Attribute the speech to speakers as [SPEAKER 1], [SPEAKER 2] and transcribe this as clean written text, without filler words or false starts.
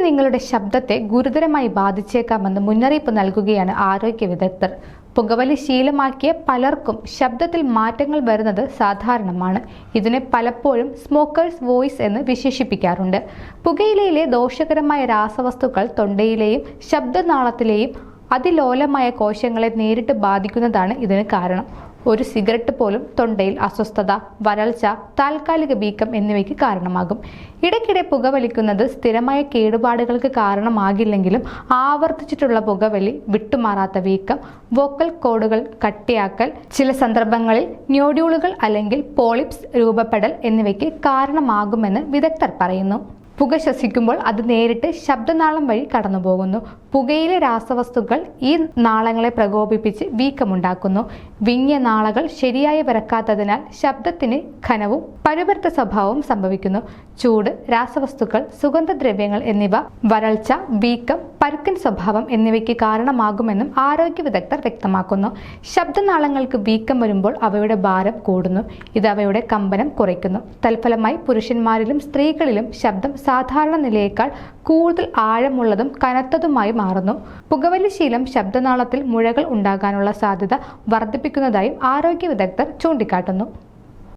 [SPEAKER 1] നിങ്ങളുടെ ശബ്ദത്തെ ഗുരുതരമായി ബാധിച്ചേക്കാമെന്ന് മുന്നറിയിപ്പ് നൽകുകയാണ് ആരോഗ്യ വിദഗ്ധർ. പുകവലി ശീലമാക്കിയ പലർക്കും ശബ്ദത്തിൽ മാറ്റങ്ങൾ വരുന്നത് സാധാരണമാണ്. ഇതിനെ പലപ്പോഴും സ്മോക്കേഴ്സ് വോയിസ് എന്ന് വിശേഷിപ്പിക്കാറുണ്ട്. പുകയിലയിലെ ദോഷകരമായ രാസവസ്തുക്കൾ തൊണ്ടയിലെയും ശബ്ദനാളത്തിലെയും അതിലോലമായ കോശങ്ങളെ നേരിട്ട് ബാധിക്കുന്നതാണ് ഇതിന് കാരണം. ഒരു സിഗരറ്റ് പോലും തൊണ്ടയിൽ അസ്വസ്ഥത, വരൾച്ച, താൽക്കാലിക വീക്കം എന്നിവയ്ക്ക് കാരണമാകും. ഇടയ്ക്കിടെ പുകവലിക്കുന്നത് സ്ഥിരമായ കേടുപാടുകൾക്ക് കാരണമാകില്ലെങ്കിലും ആവർത്തിച്ചിട്ടുള്ള പുകവലി, വിട്ടുമാറാത്ത വീക്കം, വോക്കൽ കോഡുകൾ കട്ടിയാക്കൽ, ചില സന്ദർഭങ്ങളിൽ നോഡ്യൂളുകൾ അല്ലെങ്കിൽ പോളിപ്സ് രൂപപ്പെടൽ എന്നിവയ്ക്ക് കാരണമാകുമെന്ന് വിദഗ്ധർ പറയുന്നു. പുക ശ്വസിക്കുമ്പോൾ അത് നേരിട്ട് ശബ്ദനാളം വഴി കടന്നുപോകുന്നു. പുകയിലെ രാസവസ്തുക്കൾ ഈ നാളങ്ങളെ പ്രകോപിപ്പിച്ച് വീക്കമുണ്ടാക്കുന്നു. വിങ്ങിയ നാളകൾ ശരിയായി വരക്കാത്തതിനാൽ ശബ്ദത്തിന് ഘനവും പരുപരുത്ത സ്വഭാവവും സംഭവിക്കുന്നു. ചൂട്, രാസവസ്തുക്കൾ, സുഗന്ധദ്രവ്യങ്ങൾ എന്നിവ വരൾച്ച, വീക്കം, പരുക്കൻ സ്വഭാവം എന്നിവയ്ക്ക് കാരണമാകുമെന്നും ആരോഗ്യ വിദഗ്ധർ വ്യക്തമാക്കുന്നു. ശബ്ദനാളങ്ങൾക്ക് വീക്കം വരുമ്പോൾ അവയുടെ ഭാരം കൂടുന്നു. ഇത് അവയുടെ കമ്പനം കുറയ്ക്കുന്നു. തൽഫലമായി പുരുഷന്മാരിലും സ്ത്രീകളിലും ശബ്ദം സാധാരണ നിലയേക്കാൾ കൂടുതൽ ആഴമുള്ളതും കനത്തതുമായി മാറുന്നു. പുകവലി ശീലം ശബ്ദനാളത്തിൽ മുഴകൾ ഉണ്ടാകാനുള്ള സാധ്യത വർദ്ധിപ്പിക്കുന്നതായും ആരോഗ്യ വിദഗ്ധർ ചൂണ്ടിക്കാട്ടുന്നു.